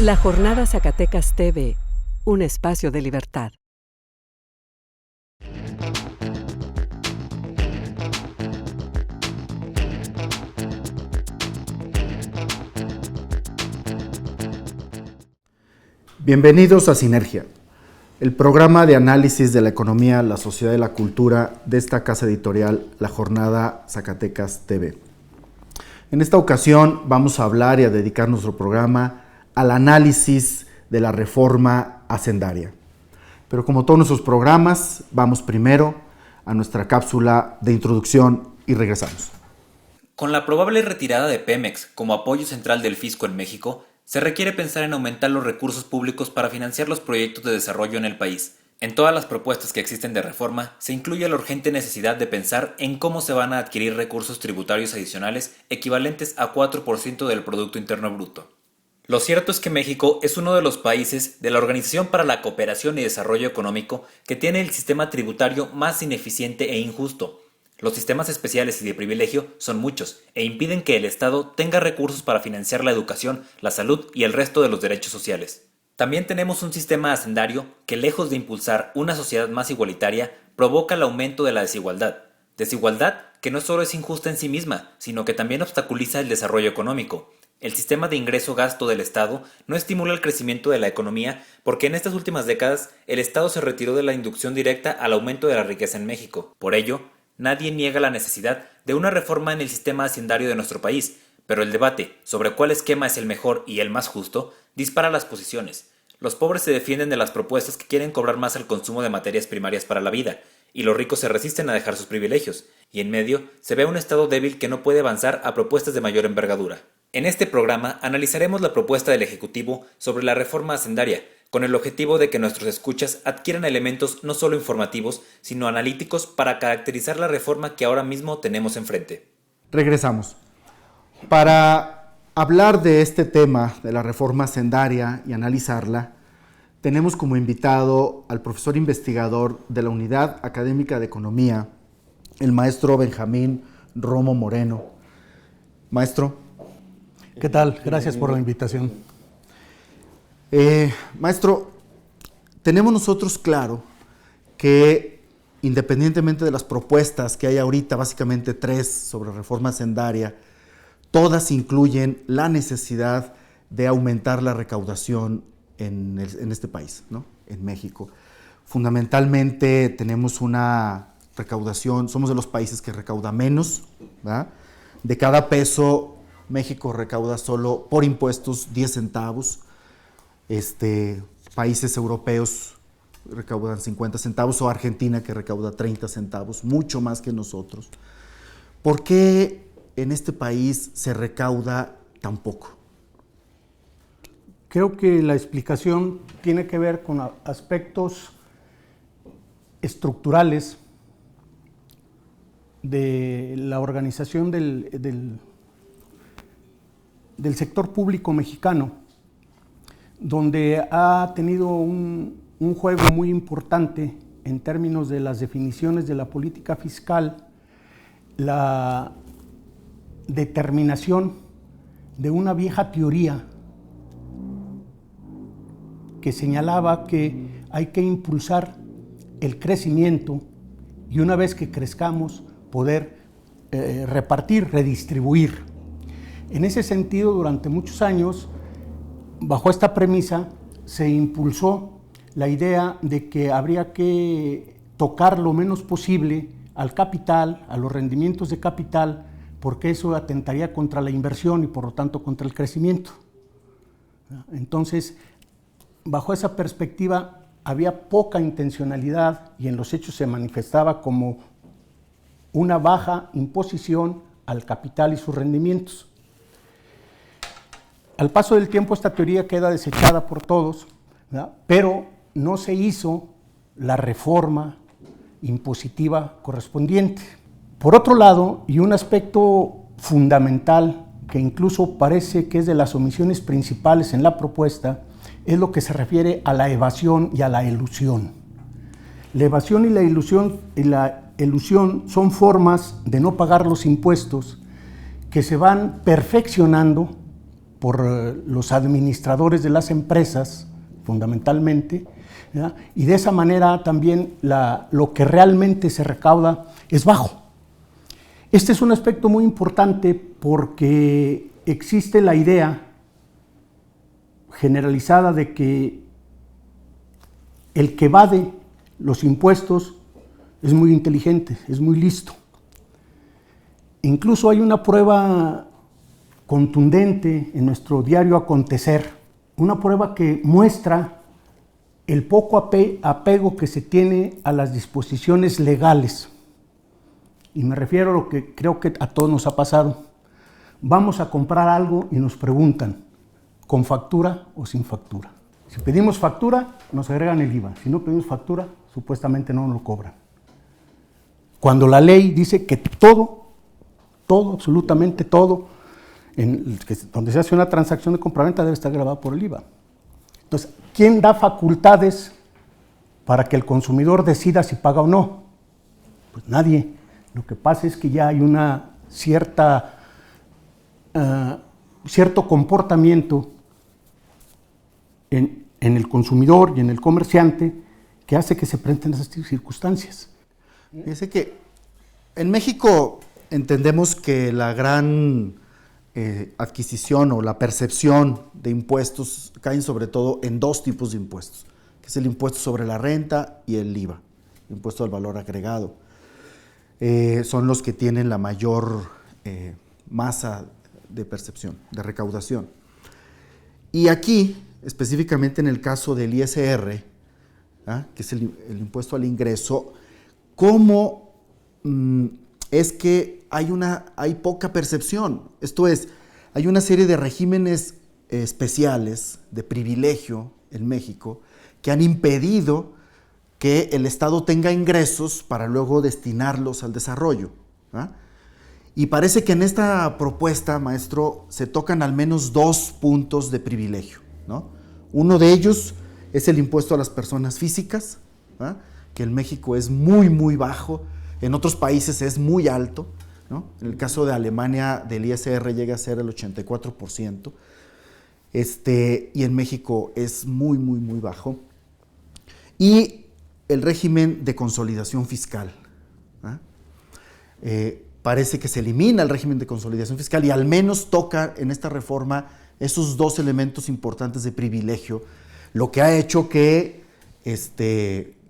La Jornada Zacatecas TV, un espacio de libertad. Bienvenidos a Sinergia, el programa de análisis de la economía, la sociedad y la cultura de esta casa editorial, La Jornada Zacatecas TV. En esta ocasión vamos a hablar y a dedicar nuestro programa al análisis de la reforma hacendaria. Pero como todos nuestros programas, vamos primero a nuestra cápsula de introducción y regresamos. Con la probable retirada de Pemex como apoyo central del fisco en México, se requiere pensar en aumentar los recursos públicos para financiar los proyectos de desarrollo en el país. En todas las propuestas que existen de reforma, se incluye la urgente necesidad de pensar en cómo se van a adquirir recursos tributarios adicionales equivalentes a 4% del Producto Interno Bruto. Lo cierto es que México es uno de los países de la Organización para la Cooperación y Desarrollo Económico que tiene el sistema tributario más ineficiente e injusto. Los sistemas especiales y de privilegio son muchos e impiden que el Estado tenga recursos para financiar la educación, la salud y el resto de los derechos sociales. También tenemos un sistema hacendario que, lejos de impulsar una sociedad más igualitaria, provoca el aumento de la desigualdad. Desigualdad que no solo es injusta en sí misma, sino que también obstaculiza el desarrollo económico. El sistema de ingreso-gasto del Estado no estimula el crecimiento de la economía porque en estas últimas décadas el Estado se retiró de la inducción directa al aumento de la riqueza en México. Por ello, nadie niega la necesidad de una reforma en el sistema hacendario de nuestro país, pero el debate sobre cuál esquema es el mejor y el más justo dispara las posiciones. Los pobres se defienden de las propuestas que quieren cobrar más al consumo de materias primarias para la vida, y los ricos se resisten a dejar sus privilegios, y en medio se ve un Estado débil que no puede avanzar a propuestas de mayor envergadura. En este programa analizaremos la propuesta del Ejecutivo sobre la reforma hacendaria, con el objetivo de que nuestros escuchas adquieran elementos no solo informativos, sino analíticos para caracterizar la reforma que ahora mismo tenemos enfrente. Regresamos. Para hablar de este tema, de la reforma hacendaria y analizarla, tenemos como invitado al profesor investigador de la Unidad Académica de Economía, el maestro Benjamín Romo Moreno. Maestro. ¿Qué tal? Gracias por la invitación. Maestro, tenemos nosotros claro que independientemente de las propuestas que hay ahorita, básicamente 3 sobre reforma hacendaria, todas incluyen la necesidad de aumentar la recaudación en este país, ¿no? En México. Fundamentalmente tenemos una recaudación, somos de los países que recauda menos, ¿verdad? De cada peso, México recauda solo por impuestos 10 centavos. Países europeos recaudan 50 centavos o Argentina que recauda 30 centavos, mucho más que nosotros. ¿Por qué en este país se recauda tan poco? Creo que la explicación tiene que ver con aspectos estructurales de la organización del sector público mexicano, donde ha tenido un juego muy importante en términos de las definiciones de la política fiscal, la determinación de una vieja teoría que señalaba que hay que impulsar el crecimiento y una vez que crezcamos poder repartir, redistribuir. En ese sentido, durante muchos años, bajo esta premisa, se impulsó la idea de que habría que tocar lo menos posible al capital, a los rendimientos de capital, porque eso atentaría contra la inversión y por lo tanto contra el crecimiento. Entonces, bajo esa perspectiva, había poca intencionalidad y en los hechos se manifestaba como una baja imposición al capital y sus rendimientos. Al paso del tiempo esta teoría queda desechada por todos, ¿verdad? Pero no se hizo la reforma impositiva correspondiente. Por otro lado, y un aspecto fundamental que incluso parece que es de las omisiones principales en la propuesta, es lo que se refiere a la evasión y a la elusión. La evasión y la elusión son formas de no pagar los impuestos que se van perfeccionando por los administradores de las empresas, fundamentalmente, ¿verdad? Y de esa manera también lo que realmente se recauda es bajo. Este es un aspecto muy importante porque existe la idea generalizada de que el que evade los impuestos es muy inteligente, es muy listo. Incluso hay una prueba contundente en nuestro diario acontecer, una prueba que muestra el poco apego que se tiene a las disposiciones legales. Y me refiero a lo que creo que a todos nos ha pasado. Vamos a comprar algo y nos preguntan, ¿con factura o sin factura? Si pedimos factura, nos agregan el IVA. Si no pedimos factura, supuestamente no nos lo cobran. Cuando la ley dice que todo, absolutamente todo, donde se hace una transacción de compraventa debe estar grabado por el IVA. Entonces, ¿quién da facultades para que el consumidor decida si paga o no? Pues nadie. Lo que pasa es que ya hay una cierto comportamiento en el consumidor y en el comerciante que hace que se presenten esas circunstancias. Fíjese que en México entendemos que la gran adquisición o la percepción de impuestos caen sobre todo en dos tipos de impuestos, que es el impuesto sobre la renta y el IVA, el impuesto al valor agregado. Son los que tienen la mayor masa de percepción, de recaudación. Y aquí, específicamente en el caso del ISR, que es el impuesto al ingreso, ¿cómo es que hay poca percepción? Esto es, hay una serie de regímenes especiales de privilegio en México que han impedido que el Estado tenga ingresos para luego destinarlos al desarrollo. Y parece que en esta propuesta, maestro, se tocan al menos dos puntos de privilegio, ¿no? Uno de ellos es el impuesto a las personas físicas, que en México es muy, muy bajo, en otros países es muy alto, ¿no? En el caso de Alemania, del ISR llega a ser el 84%, y en México es muy, muy, muy bajo. Y el régimen de consolidación fiscal. Parece que se elimina el régimen de consolidación fiscal y al menos toca en esta reforma esos dos elementos importantes de privilegio, lo que ha hecho que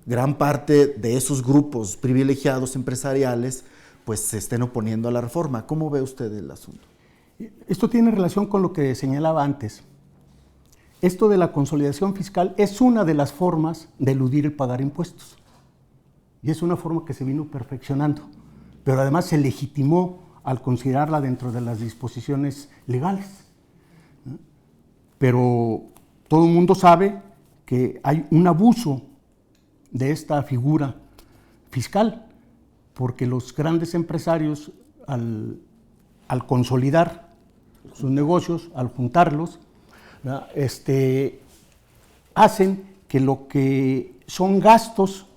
gran parte de esos grupos privilegiados empresariales pues se estén oponiendo a la reforma. ¿Cómo ve usted el asunto? Esto tiene relación con lo que señalaba antes. Esto de la consolidación fiscal es una de las formas de eludir el pagar impuestos. Y es una forma que se vino perfeccionando, pero además se legitimó al considerarla dentro de las disposiciones legales. Pero todo el mundo sabe que hay un abuso de esta figura fiscal, porque los grandes empresarios al consolidar sus negocios, al juntarlos, hacen que lo que son gastos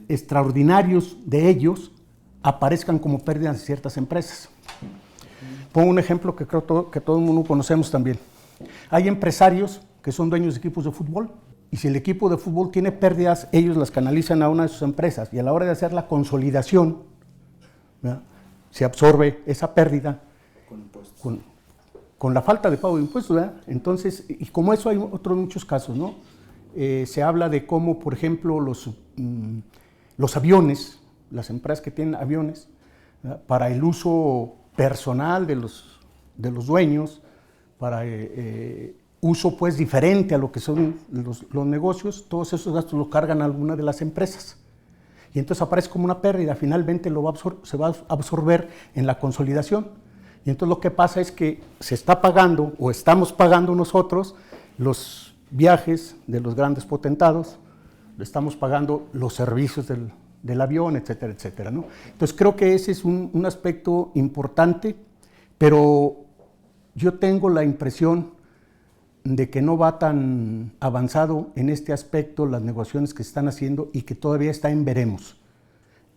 extraordinarios de ellos aparezcan como pérdidas de ciertas empresas. Pongo un ejemplo que creo que todo el mundo conocemos también. Hay empresarios que son dueños de equipos de fútbol y si el equipo de fútbol tiene pérdidas, ellos las canalizan a una de sus empresas y a la hora de hacer la consolidación, ¿verdad?, se absorbe esa pérdida con la falta de pago de impuestos, ¿verdad? Entonces, y como eso hay otros muchos casos, ¿no? Se habla de cómo, por ejemplo, los aviones, las empresas que tienen aviones, ¿verdad?, para el uso personal de los dueños, para uso pues diferente a lo que son los negocios, todos esos gastos los cargan alguna de las empresas. Y entonces aparece como una pérdida, finalmente se va a absorber en la consolidación. Y entonces lo que pasa es que se está pagando o estamos pagando nosotros los viajes de los grandes potentados, estamos pagando los servicios del avión, etcétera, etcétera, ¿no? Entonces creo que ese es un aspecto importante, pero yo tengo la impresión de que no va tan avanzado en este aspecto las negociaciones que se están haciendo y que todavía está en veremos.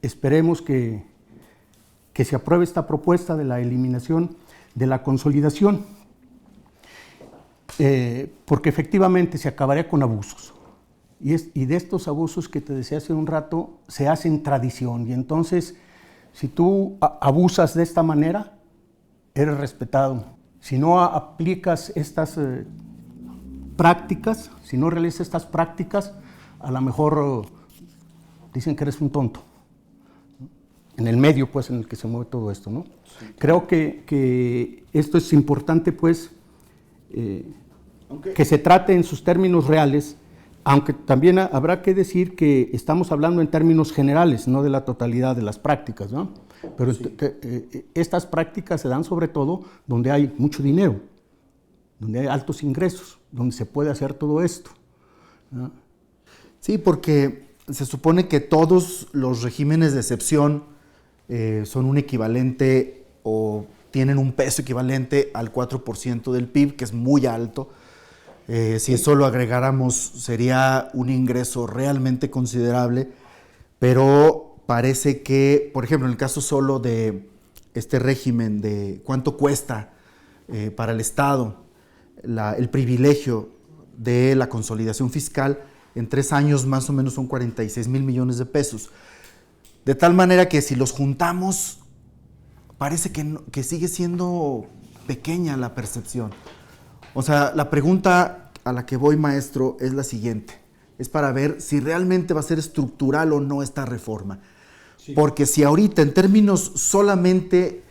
Esperemos que se apruebe esta propuesta de la eliminación de la consolidación, porque efectivamente se acabaría con abusos. Y de estos abusos que te decía hace un rato, se hacen tradición. Y entonces, si tú abusas de esta manera, eres respetado. Si no aplicas estas prácticas, si no realizas estas prácticas, a lo mejor dicen que eres un tonto. En el medio, pues, en el que se mueve todo esto, ¿no? Sí. Creo que esto es importante, pues, que se trate en sus términos reales, aunque también habrá que decir que estamos hablando en términos generales, no de la totalidad de las prácticas, ¿no? Pero sí, estas prácticas se dan sobre todo donde hay mucho dinero, donde hay altos ingresos, donde se puede hacer todo esto, ¿no? Sí, porque se supone que todos los regímenes de excepción son un equivalente o tienen un peso equivalente al 4% del PIB, que es muy alto. Si eso lo agregáramos, sería un ingreso realmente considerable, pero parece que, por ejemplo, en el caso solo de este régimen de cuánto cuesta para el Estado el privilegio de la consolidación fiscal, en 3 años más o menos son 46,000 millones de pesos. De tal manera que si los juntamos, parece que sigue siendo pequeña la percepción. O sea, la pregunta a la que voy, maestro, es la siguiente. Es para ver si realmente va a ser estructural o no esta reforma. Sí. Porque si ahorita, en términos solamente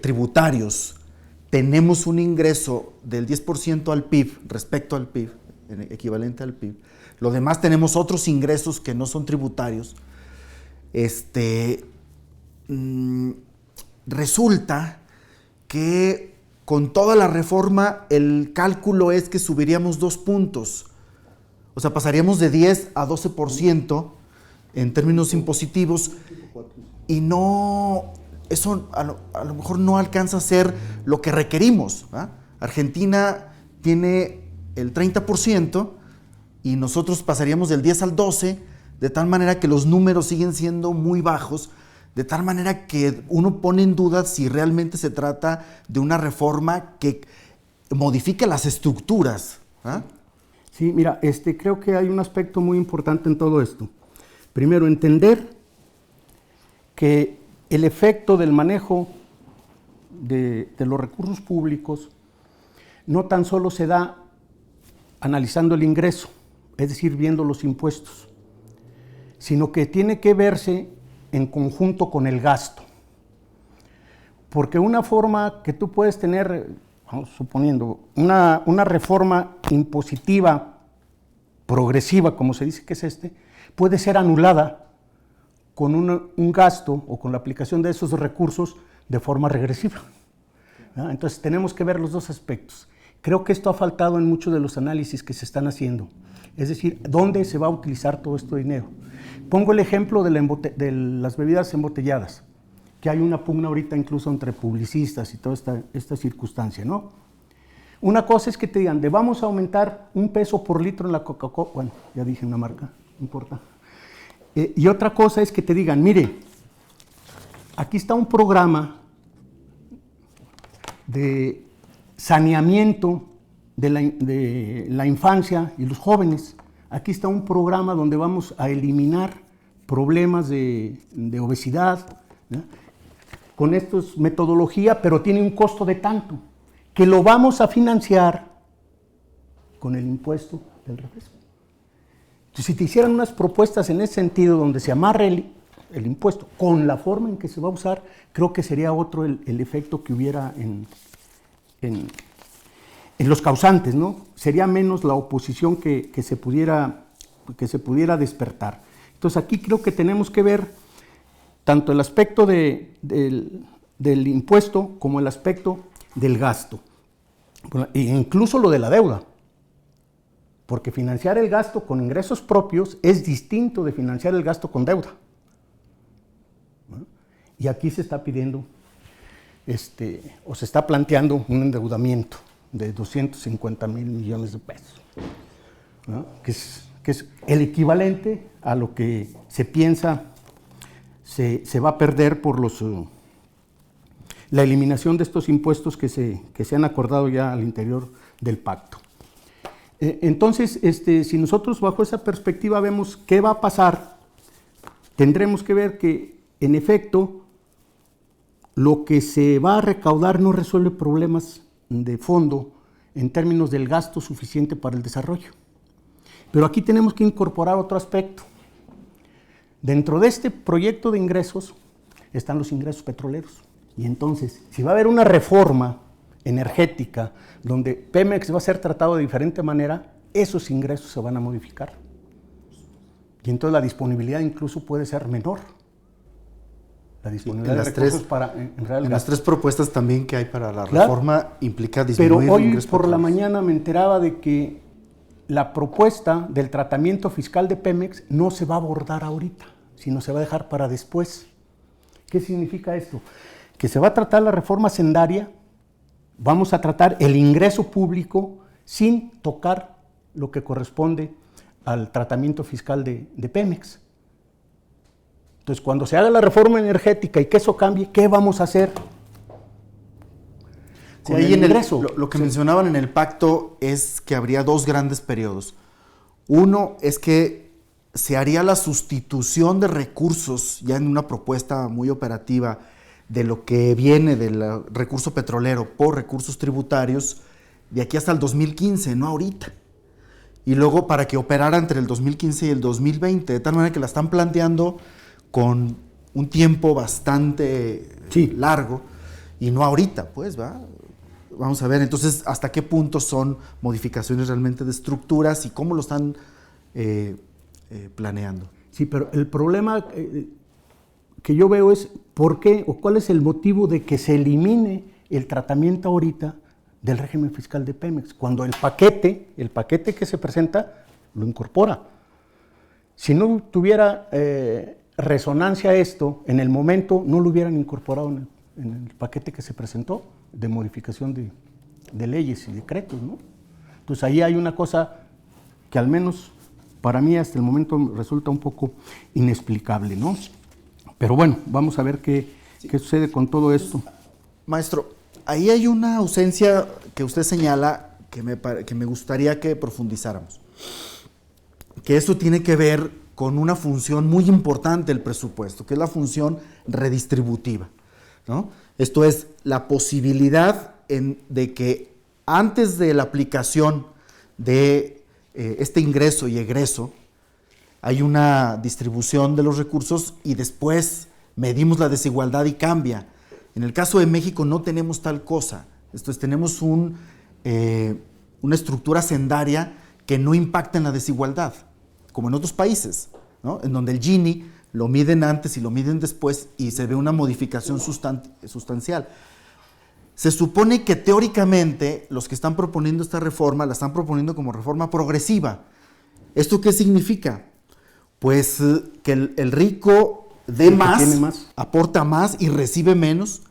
tributarios, tenemos un ingreso del 10% al PIB, respecto al PIB, equivalente al PIB, lo demás tenemos otros ingresos que no son tributarios, resulta que con toda la reforma, el cálculo es que subiríamos 2 puntos. O sea, pasaríamos de 10 a 12% en términos impositivos y no, eso a lo mejor no alcanza a ser lo que requerimos, ¿verdad? Argentina tiene el 30% y nosotros pasaríamos del 10 al 12%, de tal manera que los números siguen siendo muy bajos, de tal manera que uno pone en duda si realmente se trata de una reforma que modifique las estructuras. ¿Ah? Sí, mira, creo que hay un aspecto muy importante en todo esto. Primero, entender que el efecto del manejo de los recursos públicos no tan solo se da analizando el ingreso, es decir, viendo los impuestos, sino que tiene que verse en conjunto con el gasto. Porque una forma que tú puedes tener, vamos, suponiendo, una reforma impositiva progresiva, como se dice que es puede ser anulada con un gasto o con la aplicación de esos recursos de forma regresiva. ¿Ah? Entonces tenemos que ver los dos aspectos. Creo que esto ha faltado en muchos de los análisis que se están haciendo. Es decir, ¿dónde se va a utilizar todo este dinero? Pongo el ejemplo de las bebidas embotelladas, que hay una pugna ahorita incluso entre publicistas y toda esta circunstancia, ¿no? Una cosa es que te digan, vamos a aumentar 1 peso por litro en la Coca-Cola, bueno, ya dije una marca, no importa. Y otra cosa es que te digan, mire, aquí está un programa de saneamiento de la infancia y los jóvenes. Aquí está un programa donde vamos a eliminar problemas de obesidad, ¿no? Con esta metodología, pero tiene un costo de tanto, que lo vamos a financiar con el impuesto del refresco. Entonces, si te hicieran unas propuestas en ese sentido, donde se amarre el impuesto con la forma en que se va a usar, creo que sería otro el efecto que hubiera en los causantes, ¿no? Sería menos la oposición que se pudiera despertar. Entonces aquí creo que tenemos que ver tanto el aspecto del impuesto como el aspecto del gasto, e incluso lo de la deuda, porque financiar el gasto con ingresos propios es distinto de financiar el gasto con deuda, ¿no? Y aquí se está pidiendo, o se está planteando un endeudamiento de 250,000 millones de pesos, ¿no? que es el equivalente a lo que se piensa se va a perder por la eliminación de estos impuestos que se han acordado ya al interior del pacto. Entonces, si nosotros bajo esa perspectiva vemos qué va a pasar, tendremos que ver que, en efecto, lo que se va a recaudar no resuelve problemas de fondo en términos del gasto suficiente para el desarrollo. Pero aquí tenemos que incorporar otro aspecto. Dentro de este proyecto de ingresos están los ingresos petroleros. Y entonces, si va a haber una reforma energética donde Pemex va a ser tratado de diferente manera, esos ingresos se van a modificar. Y entonces la disponibilidad incluso puede ser menor. La disponibilidad de recursos para en las tres propuestas también que hay para la reforma implica disminuir. Pero hoy por la mañana me enteraba de que la propuesta del tratamiento fiscal de Pemex no se va a abordar ahorita, sino se va a dejar para después. ¿Qué significa esto? Que se va a tratar la reforma hacendaria, vamos a tratar el ingreso público sin tocar lo que corresponde al tratamiento fiscal de Pemex. Entonces, cuando se haga la reforma energética y que eso cambie, ¿qué vamos a hacer? Sí, ahí en lo que mencionaban en el pacto es que habría dos grandes periodos. Uno es que se haría la sustitución de recursos, ya en una propuesta muy operativa, de lo que viene del recurso petrolero por recursos tributarios, de aquí hasta el 2015, no ahorita. Y luego para que operara entre el 2015 y el 2020, de tal manera que la están planteando con un tiempo bastante largo, y no ahorita, pues, ¿va? Vamos a ver, entonces, hasta qué punto son modificaciones realmente de estructuras y cómo lo están planeando. Sí, pero el problema que yo veo es por qué o cuál es el motivo de que se elimine el tratamiento ahorita del régimen fiscal de Pemex, cuando el paquete que se presenta lo incorpora. Si no tuviera resonancia esto, en el momento no lo hubieran incorporado en el paquete que se presentó de modificación de leyes y decretos, ¿no? Entonces ahí hay una cosa que al menos para mí hasta el momento resulta un poco inexplicable, ¿no? Pero bueno, vamos a ver qué sucede con todo esto. Maestro, ahí hay una ausencia que usted señala que me gustaría que profundizáramos. Que esto tiene que ver con una función muy importante del presupuesto, que es la función redistributiva, ¿no? Esto es la posibilidad de que antes de la aplicación de este ingreso y egreso, hay una distribución de los recursos y después medimos la desigualdad y cambia. En el caso de México no tenemos tal cosa. Esto es, tenemos una estructura hacendaria que no impacta en la desigualdad, como en otros países, ¿no? En donde el Gini lo miden antes y lo miden después y se ve una modificación sustancial. Se supone que teóricamente los que están proponiendo esta reforma la están proponiendo como reforma progresiva. ¿Esto qué significa? Pues que el rico dé más, aporta más y recibe menos,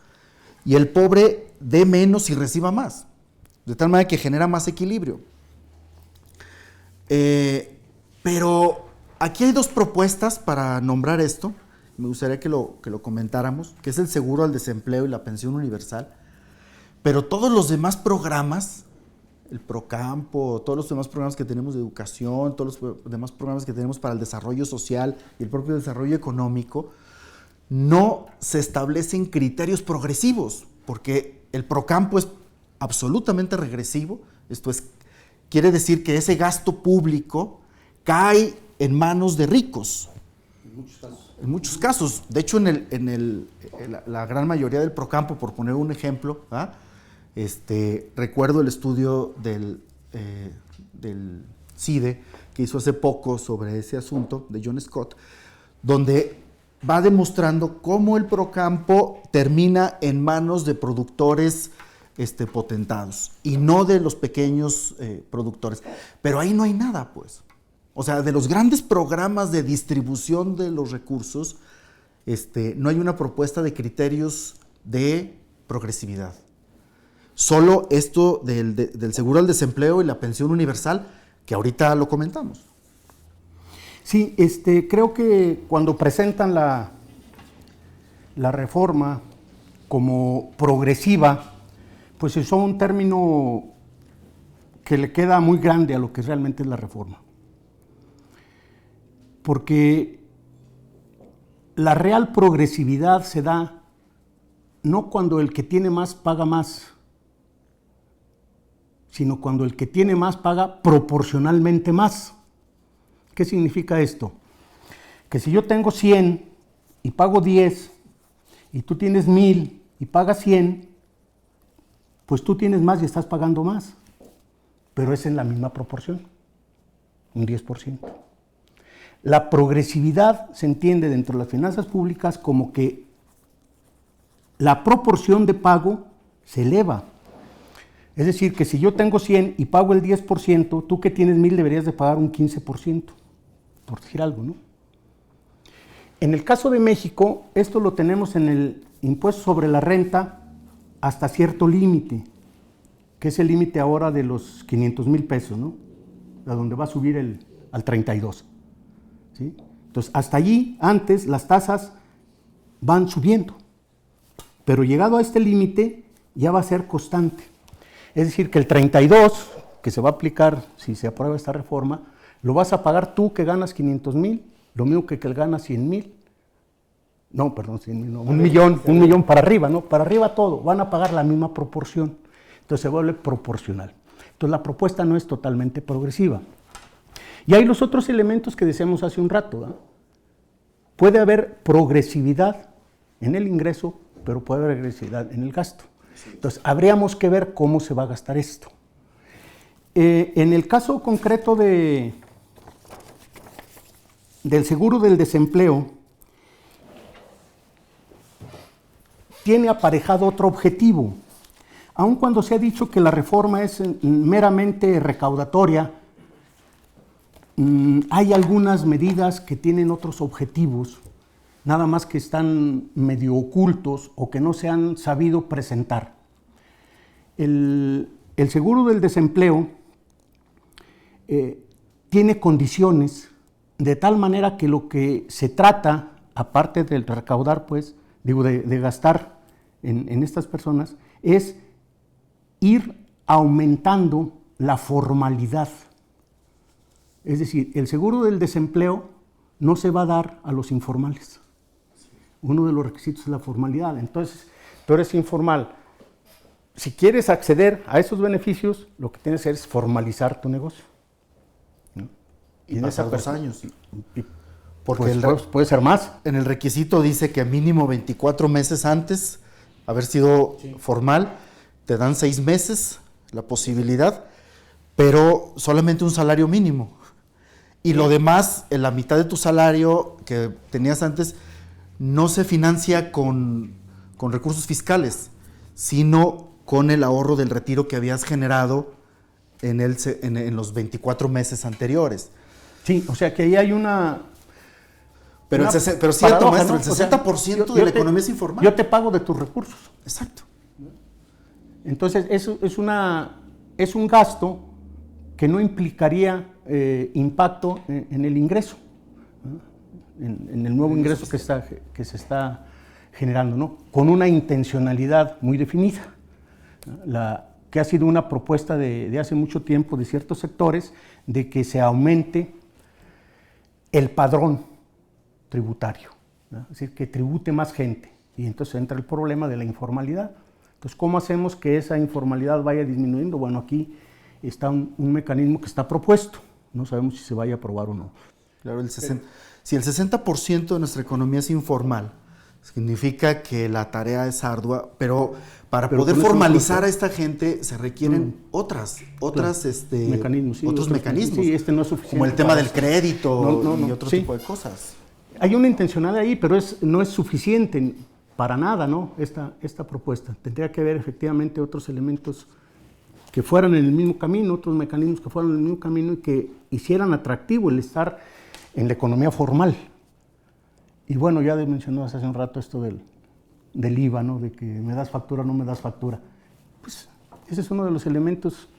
y el pobre dé menos y reciba más, de tal manera que genera más equilibrio. Pero aquí hay dos propuestas para nombrar esto, me gustaría que lo comentáramos, que es el seguro al desempleo y la pensión universal, pero todos los demás programas, el Procampo, todos los demás programas que tenemos de educación, todos los demás programas que tenemos para el desarrollo social y el propio desarrollo económico, no se establecen criterios progresivos, porque el Procampo es absolutamente regresivo. Esto es, quiere decir que ese gasto público cae en manos de ricos. En muchos casos. De hecho, en la gran mayoría del Procampo, por poner un ejemplo, ¿ah? Recuerdo el estudio del CIDE que hizo hace poco sobre ese asunto, de John Scott, donde va demostrando cómo el Procampo termina en manos de productores potentados y no de los pequeños productores. Pero ahí no hay nada, pues. O sea, de los grandes programas de distribución de los recursos, no hay una propuesta de criterios de progresividad. Solo esto del seguro al desempleo y la pensión universal, que ahorita lo comentamos. Sí, creo que cuando presentan la reforma como progresiva, pues es un término que le queda muy grande a lo que realmente es la reforma. Porque la real progresividad se da no cuando el que tiene más paga más, sino cuando el que tiene más paga proporcionalmente más. ¿Qué significa esto? Que si yo tengo 100 y pago 10, y tú tienes 1000 y pagas 100, pues tú tienes más y estás pagando más, pero es en la misma proporción, un 10%. La progresividad se entiende dentro de las finanzas públicas como que la proporción de pago se eleva. Es decir, que si yo tengo 100 y pago el 10%, tú que tienes 1000 deberías de pagar un 15%, por decir algo, ¿no? En el caso de México, esto lo tenemos en el impuesto sobre la renta hasta cierto límite, que es el límite ahora de los 500,000 pesos, ¿no? A donde va a subir al 32. ¿Sí? Entonces, hasta allí, antes, las tasas van subiendo, pero llegado a este límite, ya va a ser constante. Es decir, que el 32, que se va a aplicar si se aprueba esta reforma, lo vas a pagar tú que ganas 500,000, lo mismo que el gana 100,000. No, perdón, 100,000, no, un millón para arriba, ¿no? Para arriba todo, van a pagar la misma proporción. Entonces se vuelve proporcional. Entonces la propuesta no es totalmente progresiva. Y hay los otros elementos que decíamos hace un rato, ¿no? Puede haber progresividad en el ingreso, pero puede haber regresividad en el gasto. Entonces habríamos que ver cómo se va a gastar esto. En el caso concreto del seguro del desempleo, tiene aparejado otro objetivo. Aun cuando se ha dicho que la reforma es meramente recaudatoria, hay algunas medidas que tienen otros objetivos, nada más que están medio ocultos o que no se han sabido presentar. El seguro del desempleo tiene condiciones de tal manera que lo que se trata, aparte de recaudar, pues, de gastar en estas personas, es ir aumentando la formalidad. Es decir, el seguro del desempleo no se va a dar a los informales. Uno de los requisitos es la formalidad. Entonces, tú eres informal. Si quieres acceder a esos beneficios, lo que tienes que hacer es formalizar tu negocio, ¿no? Y pasar 2 años. Porque puede ser más. En el requisito dice que mínimo 24 meses antes haber sido formal, te dan 6 meses la posibilidad, pero solamente un salario mínimo. Y lo demás, en la mitad de tu salario que tenías antes, no se financia con recursos fiscales, sino con el ahorro del retiro que habías generado en los 24 meses anteriores. Sí, o sea que ahí hay una... Pero cierto, paradoja, maestro, ¿no? El 60% de la economía es informal. Yo te pago de tus recursos. Exacto. Entonces, eso es un gasto que no implicaría impacto en el ingreso, ¿no? En el nuevo ingreso que se está generando, ¿no? Con una intencionalidad muy definida, ¿no? Que ha sido una propuesta de hace mucho tiempo de ciertos sectores de que se aumente el padrón tributario, ¿no? Es decir, que tribute más gente, y entonces entra el problema de la informalidad. Entonces, ¿cómo hacemos que esa informalidad vaya disminuyendo? Bueno, aquí está un mecanismo que está propuesto, no sabemos si se vaya a aprobar o no. Claro, si el 60% de nuestra economía es informal, significa que la tarea es ardua, pero para poder formalizar a esta gente se requieren otros mecanismos. Sí, este no es suficiente. Como el tema del crédito y otro sí. tipo de cosas. Hay una intencionalidad ahí, pero no es suficiente para nada, ¿no? Esta propuesta. Tendría que haber efectivamente otros elementos que fueran en el mismo camino, otros mecanismos que fueran en el mismo camino y que hicieran atractivo el estar en la economía formal. Y bueno, ya mencionó hace un rato esto del IVA, ¿no? De que me das factura o no me das factura. Pues ese es uno de los elementos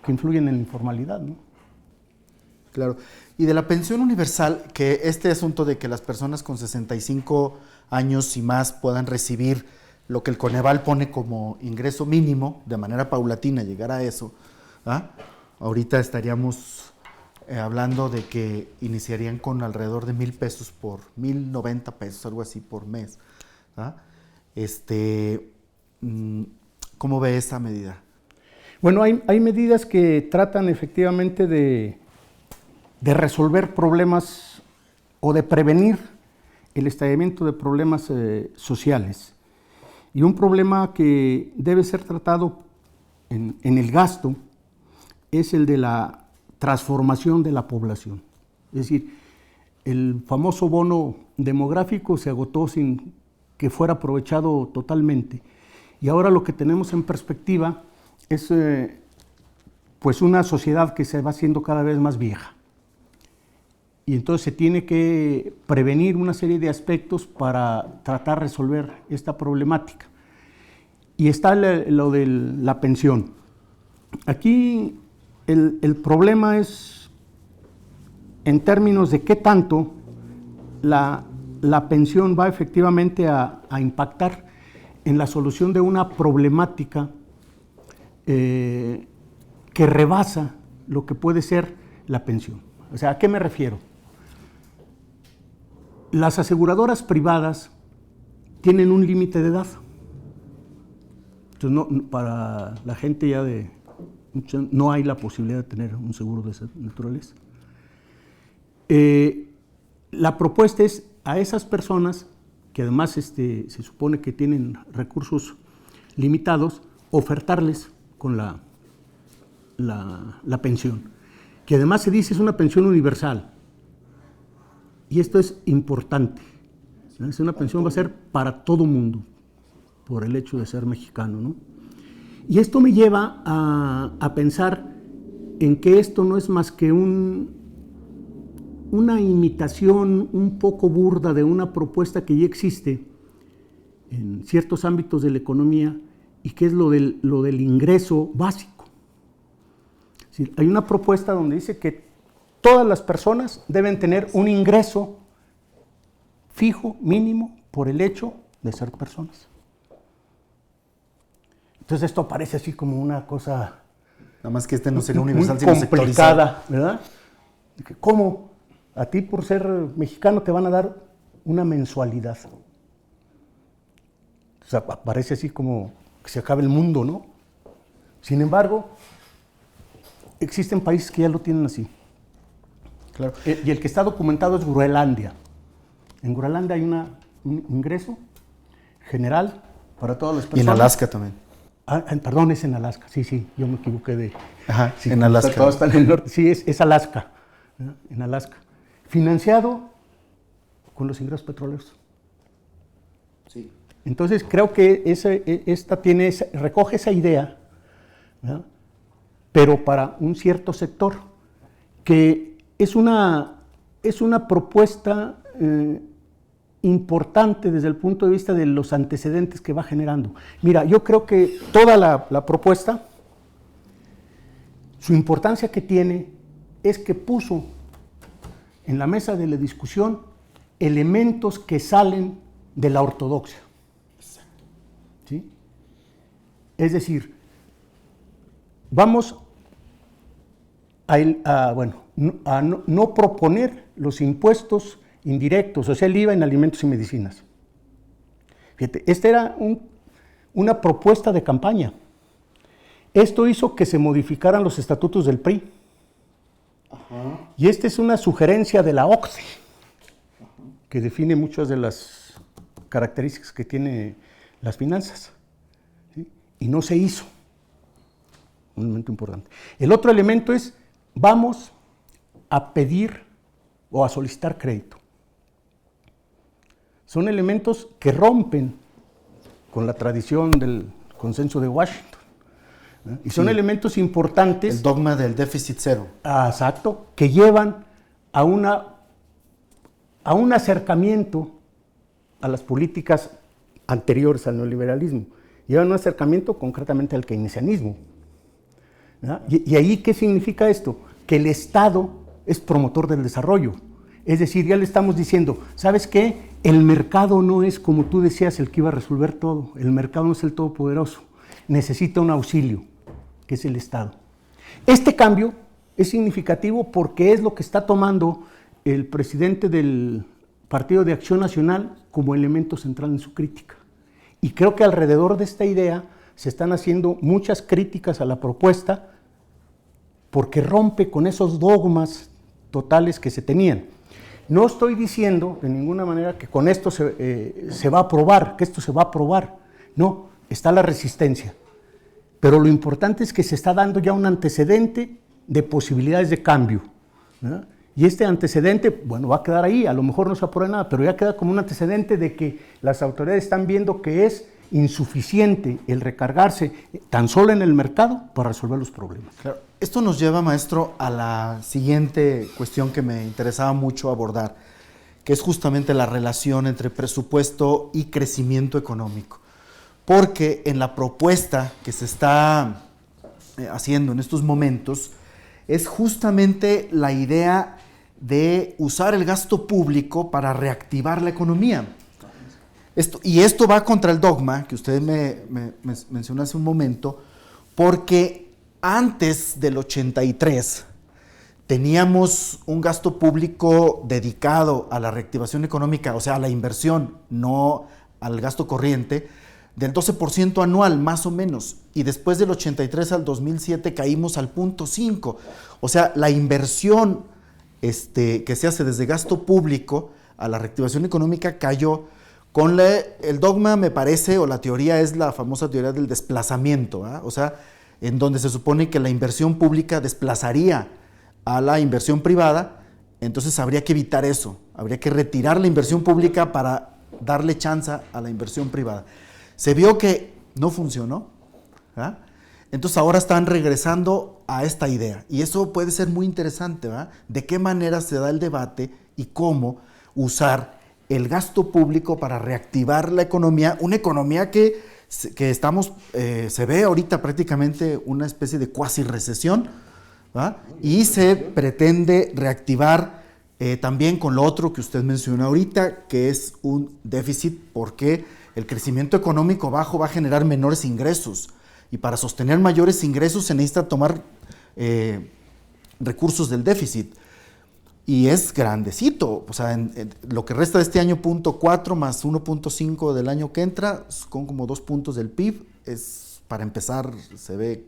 que influyen en la informalidad, ¿no? Claro. Y de la pensión universal, que este asunto de que las personas con 65 años y más puedan recibir lo que el Coneval pone como ingreso mínimo, de manera paulatina llegar a eso, ¿ah? Ahorita estaríamos hablando de que iniciarían con alrededor de 1,000 pesos por 1,090 pesos, algo así por mes, ¿ah? ¿Cómo ve esa medida? Bueno, hay medidas que tratan efectivamente de resolver problemas o de prevenir el estallamiento de problemas sociales. Y un problema que debe ser tratado en el gasto es el de la transformación de la población. Es decir, el famoso bono demográfico se agotó sin que fuera aprovechado totalmente. Y ahora lo que tenemos en perspectiva es pues una sociedad que se va haciendo cada vez más vieja. Y entonces se tiene que prevenir una serie de aspectos para tratar de resolver esta problemática. Y está lo de la pensión. Aquí el problema es en términos de qué tanto la pensión va efectivamente a impactar en la solución de una problemática que rebasa lo que puede ser la pensión. O sea, ¿a qué me refiero? Las aseguradoras privadas tienen un límite de edad. Entonces, para la gente ya no hay la posibilidad de tener un seguro de esa naturaleza. La propuesta es a esas personas, que además se supone que tienen recursos limitados, ofertarles con la pensión, que además se dice es una pensión universal. Y esto es importante. Es una pensión va a ser para todo mundo, por el hecho de ser mexicano, ¿no? Y esto me lleva a pensar en que esto no es más que una imitación un poco burda de una propuesta que ya existe en ciertos ámbitos de la economía y que es lo del ingreso básico. Es decir, hay una propuesta donde dice que todas las personas deben tener un ingreso fijo, mínimo, por el hecho de ser personas. Entonces esto parece así como una cosa... Nada más que no sería universal, sino sectorizada, ¿verdad? ¿Cómo? A ti por ser mexicano te van a dar una mensualidad. O sea, parece así como que se acabe el mundo, ¿no? Sin embargo, existen países que ya lo tienen así. Claro. Y el que está documentado es Groenlandia. En Groenlandia hay un ingreso general para todas las personas. Y en Alaska también. Perdón, es en Alaska. Sí, yo me equivoqué de... Ajá, sí, en Alaska. Todos están en el norte. Sí, es Alaska, ¿no? En Alaska. Financiado con los ingresos petroleros. Sí. Entonces creo que esta recoge esa idea, ¿no? Pero para un cierto sector, que es una propuesta importante desde el punto de vista de los antecedentes que va generando. Mira, yo creo que toda la propuesta, su importancia que tiene es que puso en la mesa de la discusión elementos que salen de la ortodoxia. ¿Sí? Es decir, vamos a no proponer los impuestos indirectos, o sea, el IVA en alimentos y medicinas. Fíjate, esta era una propuesta de campaña. Esto hizo que se modificaran los estatutos del PRI. Ajá. Y esta es una sugerencia de la OCDE, que define muchas de las características que tiene las finanzas. ¿Sí? Y no se hizo. Un elemento importante. El otro elemento es, vamos a pedir o a solicitar crédito. Son elementos que rompen con la tradición del consenso de Washington, ¿no? Y son elementos importantes. El dogma del déficit cero. Exacto, que llevan a un acercamiento a las políticas anteriores al neoliberalismo. Llevan un acercamiento concretamente al keynesianismo, ¿no? Y ahí, ¿qué significa esto? Que el Estado es promotor del desarrollo. Es decir, ya le estamos diciendo, ¿sabes qué? El mercado no es, como tú decías, el que iba a resolver todo. El mercado no es el todopoderoso. Necesita un auxilio, que es el Estado. Este cambio es significativo porque es lo que está tomando el presidente del Partido de Acción Nacional como elemento central en su crítica. Y creo que alrededor de esta idea se están haciendo muchas críticas a la propuesta porque rompe con esos dogmas totales que se tenían. No estoy diciendo de ninguna manera que con esto se va a aprobar, que esto se va a aprobar. No, está la resistencia. Pero lo importante es que se está dando ya un antecedente de posibilidades de cambio, ¿verdad? Y este antecedente, bueno, va a quedar ahí, a lo mejor no se aprueba nada, pero ya queda como un antecedente de que las autoridades están viendo que es insuficiente el recargarse tan solo en el mercado para resolver los problemas. Claro. Esto nos lleva, maestro, a la siguiente cuestión que me interesaba mucho abordar, que es justamente la relación entre presupuesto y crecimiento económico. Porque en la propuesta que se está haciendo en estos momentos es justamente la idea de usar el gasto público para reactivar la economía. Esto va contra el dogma que usted me mencionó hace un momento, porque antes del 83 teníamos un gasto público dedicado a la reactivación económica, o sea, a la inversión, no al gasto corriente, del 12% anual, más o menos. Y después del 83 al 2007 caímos al 0.5%. O sea, la inversión que se hace desde gasto público a la reactivación económica cayó con el dogma, me parece, o la teoría es la famosa teoría del desplazamiento, ¿eh? O sea, en donde se supone que la inversión pública desplazaría a la inversión privada, entonces habría que evitar eso, habría que retirar la inversión pública para darle chance a la inversión privada. Se vio que no funcionó, ¿verdad? Entonces ahora están regresando a esta idea y eso puede ser muy interesante, ¿verdad? De qué manera se da el debate y cómo usar el gasto público para reactivar la economía, una economía que estamos, se ve ahorita prácticamente una especie de cuasi recesión, ¿verdad? Y se pretende reactivar también con lo otro que usted mencionó ahorita, que es un déficit, porque el crecimiento económico bajo va a generar menores ingresos y para sostener mayores ingresos se necesita tomar recursos del déficit y es grandecito, o sea, en lo que resta de este año 0.4 más 1.5 del año que entra, con como 2 puntos del PIB, es para empezar, se ve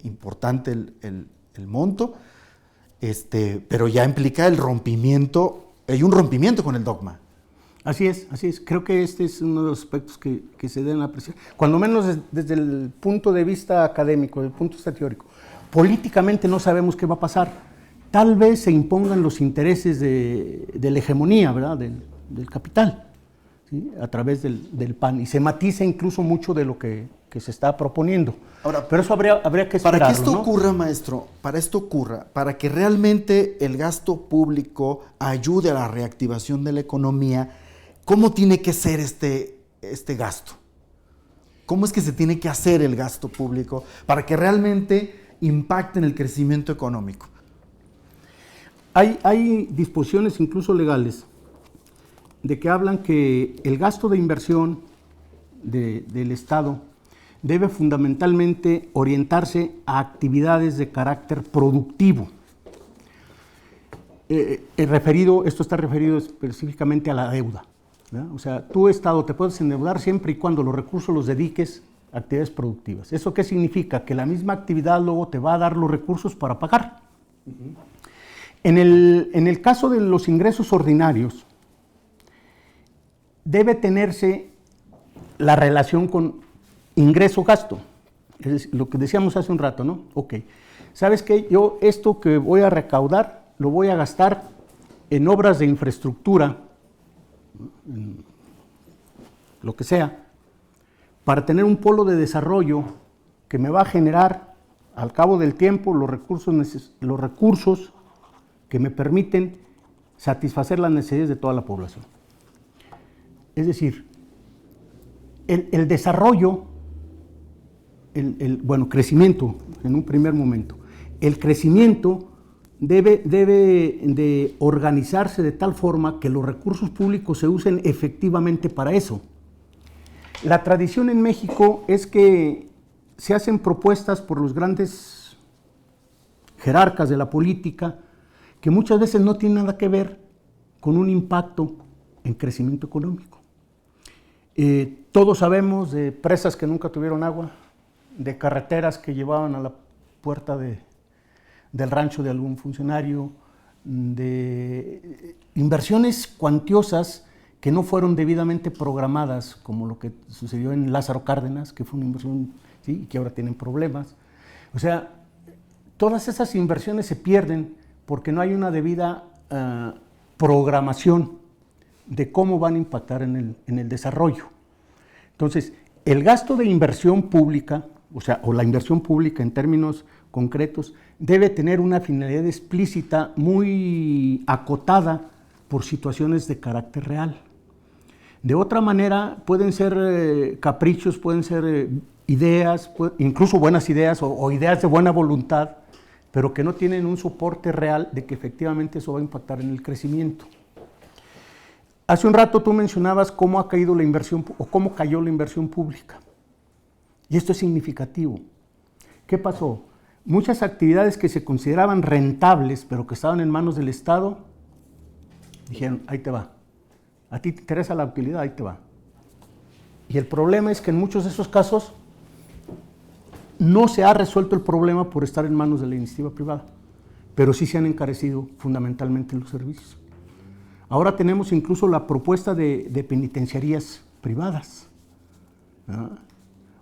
importante el monto, pero ya implica el rompimiento, hay un rompimiento con el dogma. Así es. Creo que este es uno de los aspectos que se deben apreciar, cuando menos desde el punto de vista académico, desde el punto de vista teórico. Políticamente no sabemos qué va a pasar. Tal vez se impongan los intereses de la hegemonía, ¿verdad? Del capital, ¿sí? A través del PAN, y se matiza incluso mucho de lo que se está proponiendo. Ahora, pero eso habría que esperarlo, para que esto ¿no? ocurra, maestro, para que realmente el gasto público ayude a la reactivación de la economía, ¿cómo tiene que ser este gasto? ¿Cómo es que se tiene que hacer el gasto público para que realmente impacte en el crecimiento económico? Hay disposiciones incluso legales de que hablan que el gasto de inversión del Estado debe fundamentalmente orientarse a actividades de carácter productivo. Esto está referido específicamente a la deuda, ¿verdad? O sea, tú, Estado, te puedes endeudar siempre y cuando los recursos los dediques a actividades productivas. ¿Eso qué significa? Que la misma actividad luego te va a dar los recursos para pagar. Uh-huh. En el caso de los ingresos ordinarios, debe tenerse la relación con ingreso-gasto, es lo que decíamos hace un rato, ¿no? Ok, ¿sabes qué? Yo esto que voy a recaudar lo voy a gastar en obras de infraestructura, en lo que sea, para tener un polo de desarrollo que me va a generar al cabo del tiempo los recursos que me permiten satisfacer las necesidades de toda la población. Es decir, el desarrollo, crecimiento en un primer momento, el crecimiento debe de organizarse de tal forma que los recursos públicos se usen efectivamente para eso. La tradición en México es que se hacen propuestas por los grandes jerarcas de la política que muchas veces no tienen nada que ver con un impacto en crecimiento económico. Todos sabemos de presas que nunca tuvieron agua, de carreteras que llevaban a la puerta del rancho de algún funcionario, de inversiones cuantiosas que no fueron debidamente programadas, como lo que sucedió en Lázaro Cárdenas, que fue una inversión, ¿sí?, que ahora tienen problemas. O sea, todas esas inversiones se pierden porque no hay una debida programación de cómo van a impactar en el desarrollo. Entonces, el gasto de inversión pública, o la inversión pública en términos concretos, debe tener una finalidad explícita muy acotada por situaciones de carácter real. De otra manera, pueden ser caprichos, pueden ser ideas, incluso buenas ideas o ideas de buena voluntad, pero que no tienen un soporte real de que efectivamente eso va a impactar en el crecimiento. Hace un rato tú mencionabas cómo ha caído la inversión o cómo cayó la inversión pública. Y esto es significativo. ¿Qué pasó? Muchas actividades que se consideraban rentables, pero que estaban en manos del Estado, dijeron, ahí te va. A ti te interesa la utilidad, ahí te va. Y el problema es que en muchos de esos casos no se ha resuelto el problema por estar en manos de la iniciativa privada, pero sí se han encarecido fundamentalmente los servicios. Ahora tenemos incluso la propuesta de penitenciarías privadas, ¿no?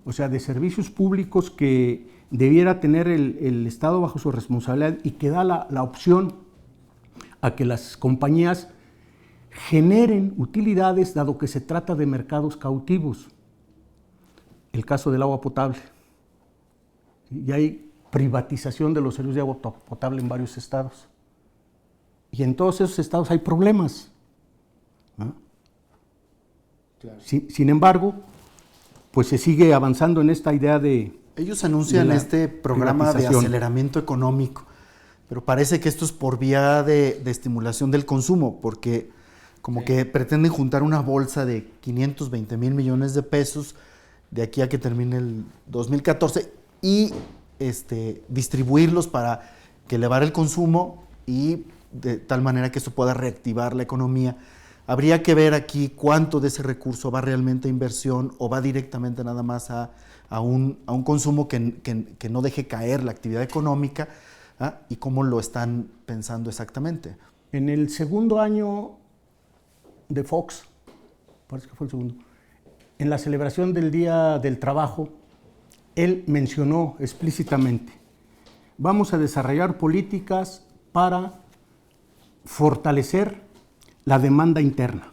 O sea, de servicios públicos que debiera tener el Estado bajo su responsabilidad y que da la opción a que las compañías generen utilidades dado que se trata de mercados cautivos. El caso del agua potable. Y hay privatización de los servicios de agua potable en varios estados. Y en todos esos estados hay problemas, ¿no? Claro. Sin embargo, pues se sigue avanzando en esta idea de... Ellos anuncian este programa de aceleramiento económico, pero parece que esto es por vía de estimulación del consumo, porque como que pretenden juntar una bolsa de 520 mil millones de pesos de aquí a que termine el 2014 y distribuirlos para que elevar el consumo y de tal manera que eso pueda reactivar la economía. Habría que ver aquí cuánto de ese recurso va realmente a inversión o va directamente nada más a un consumo que no deje caer la actividad económica, ¿ah? Y cómo lo están pensando exactamente. En el segundo año de Fox, parece que fue el segundo, en la celebración del Día del Trabajo, él mencionó explícitamente, vamos a desarrollar políticas para fortalecer la demanda interna,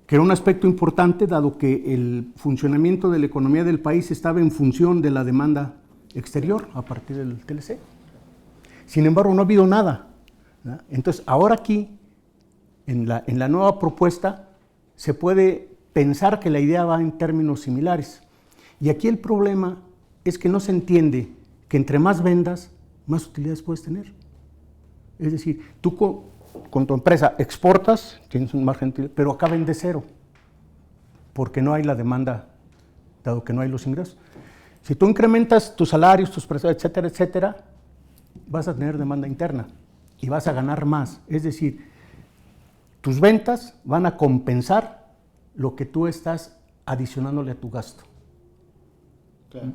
que era un aspecto importante dado que el funcionamiento de la economía del país estaba en función de la demanda exterior a partir del TLC. Sin embargo, no ha habido nada, ¿no? Entonces, ahora aquí, en la nueva propuesta, se puede pensar que la idea va en términos similares. Y aquí el problema es que no se entiende que entre más vendas, más utilidades puedes tener. Es decir, tú con tu empresa exportas, tienes un margen de utilidad, pero acá vendes cero, porque no hay la demanda, dado que no hay los ingresos. Si tú incrementas tus salarios, tus precios, etcétera, etcétera, vas a tener demanda interna y vas a ganar más. Es decir, tus ventas van a compensar lo que tú estás adicionándole a tu gasto. Claro.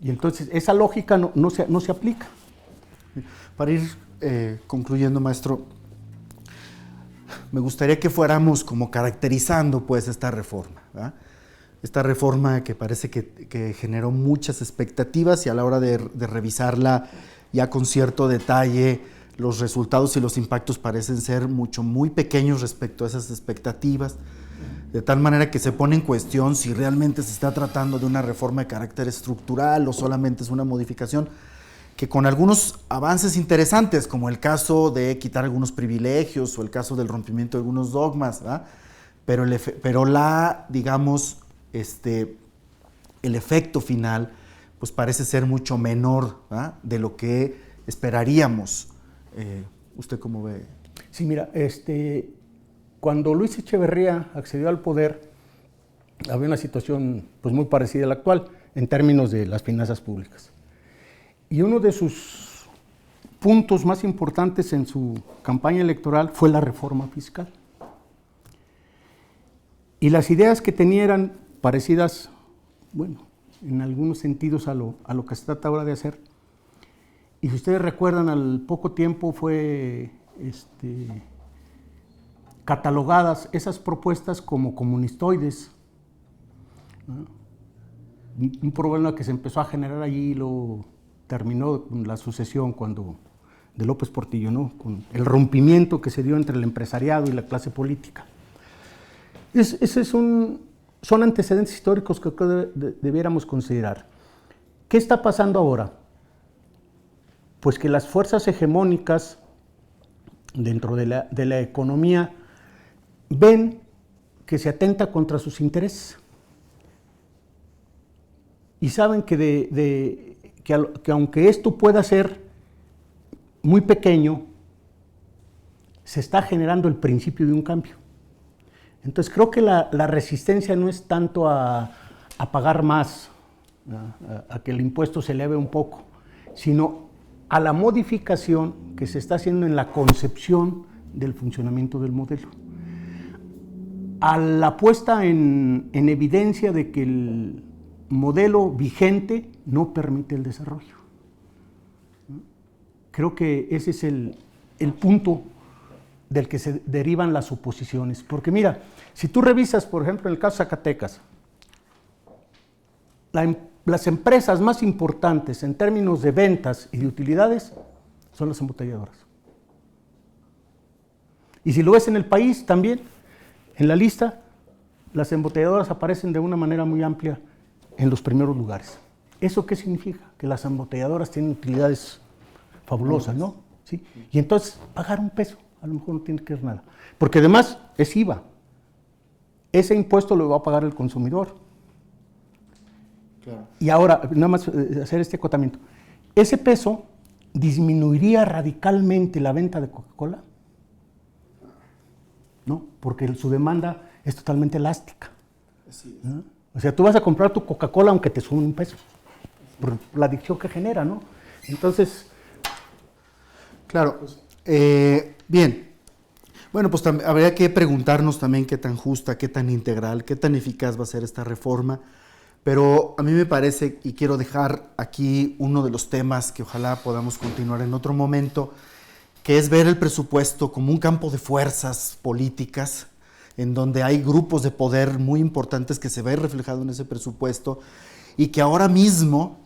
Y entonces esa lógica no se aplica. Para ir concluyendo, maestro, me gustaría que fuéramos como caracterizando pues esta reforma, ¿verdad? Esta reforma que parece que generó muchas expectativas y a la hora de revisarla ya con cierto detalle, los resultados y los impactos parecen ser muy pequeños respecto a esas expectativas, de tal manera que se pone en cuestión si realmente se está tratando de una reforma de carácter estructural o solamente es una modificación que con algunos avances interesantes, como el caso de quitar algunos privilegios o el caso del rompimiento de algunos dogmas, ¿verdad? Pero digamos, el efecto final pues parece ser mucho menor, ¿verdad?, de lo que esperaríamos ¿Usted cómo ve? Sí, mira, cuando Luis Echeverría accedió al poder, había una situación pues, muy parecida a la actual en términos de las finanzas públicas. Y uno de sus puntos más importantes en su campaña electoral fue la reforma fiscal. Y las ideas que tenía eran parecidas, bueno, en algunos sentidos a lo que se trata ahora de hacer. Y si ustedes recuerdan, al poco tiempo fue catalogadas esas propuestas como comunistoides, ¿no? Un problema que se empezó a generar allí lo terminó con la sucesión de López Portillo, ¿no? Con el rompimiento que se dio entre el empresariado y la clase política. Son antecedentes históricos que creo debiéramos considerar. ¿Qué está pasando ahora? Pues que las fuerzas hegemónicas dentro de la economía ven que se atenta contra sus intereses y saben que aunque esto pueda ser muy pequeño, se está generando el principio de un cambio. Entonces creo que la resistencia no es tanto a pagar más, a que el impuesto se eleve un poco, sino a la modificación que se está haciendo en la concepción del funcionamiento del modelo, a la puesta en evidencia de que el modelo vigente no permite el desarrollo. Creo que ese es el punto del que se derivan las oposiciones. Porque mira, si tú revisas, por ejemplo, en el caso de Zacatecas, las empresas más importantes en términos de ventas y de utilidades son las embotelladoras. Y si lo ves en el país también, en la lista, las embotelladoras aparecen de una manera muy amplia en los primeros lugares. ¿Eso qué significa? Que las embotelladoras tienen utilidades fabulosas, ¿no? ¿Sí? Y entonces, pagar un peso, a lo mejor no tiene que ver nada. Porque además es IVA. Ese impuesto lo va a pagar el consumidor. Claro. Y ahora, nada más hacer este acotamiento. ¿Ese peso disminuiría radicalmente la venta de Coca-Cola? No, porque su demanda es totalmente elástica. Así es. ¿No? O sea, tú vas a comprar tu Coca-Cola aunque te suban un peso, por la adicción que genera, ¿no? Entonces... Claro. Bien. Bueno, pues habría que preguntarnos también qué tan justa, qué tan integral, qué tan eficaz va a ser esta reforma. Pero a mí me parece, y quiero dejar aquí uno de los temas que ojalá podamos continuar en otro momento, que es ver el presupuesto como un campo de fuerzas políticas, en donde hay grupos de poder muy importantes que se ve reflejado en ese presupuesto y que ahora mismo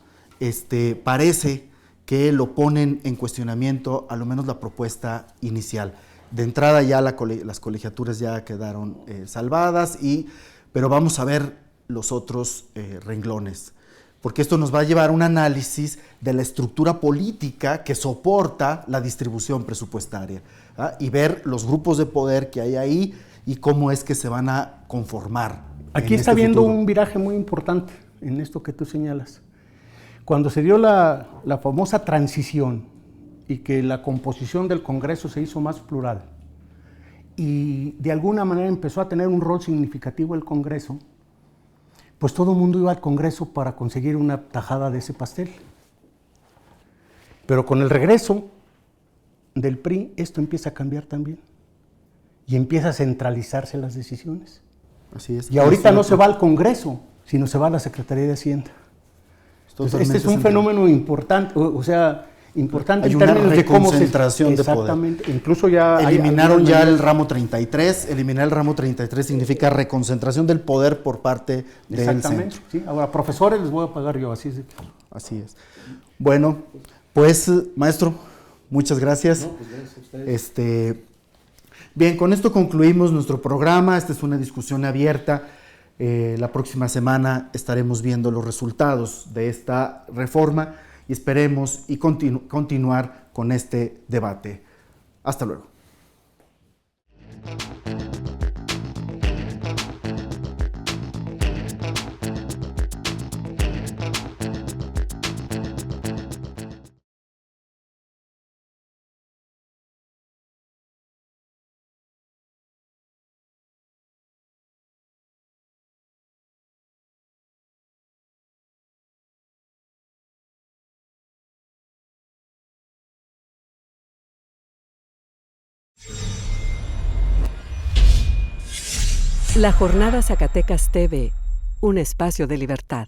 parece que lo ponen en cuestionamiento, a lo menos la propuesta inicial. De entrada ya las colegiaturas ya quedaron salvadas, pero vamos a ver los otros renglones, porque esto nos va a llevar a un análisis de la estructura política que soporta la distribución presupuestaria, ¿ah? Y ver los grupos de poder que hay ahí y cómo es que se van a conformar. Aquí está habiendo un viraje muy importante en esto que tú señalas. Cuando se dio la famosa transición y que la composición del Congreso se hizo más plural y de alguna manera empezó a tener un rol significativo el Congreso, pues todo el mundo iba al Congreso para conseguir una tajada de ese pastel. Pero con el regreso del PRI, esto empieza a cambiar también y empieza a centralizarse las decisiones. Así es. Y ahorita no se va al Congreso, sino se va a la Secretaría de Hacienda. Entonces, este es un fenómeno importante, importante hay en una términos de cómo se... reconcentración de poder. Exactamente. Incluso ya... Eliminaron ya el ramo 33. Eliminar el ramo 33 significa reconcentración del poder por parte del centro. Exactamente. Sí. Ahora, profesores les voy a pagar yo, así es. Así es. Bueno, pues, maestro, muchas gracias. No, pues gracias a ustedes. Bien, con esto concluimos nuestro programa. Esta es una discusión abierta. La próxima semana estaremos viendo los resultados de esta reforma y esperemos continuar con este debate. Hasta luego. La Jornada Zacatecas TV, un espacio de libertad.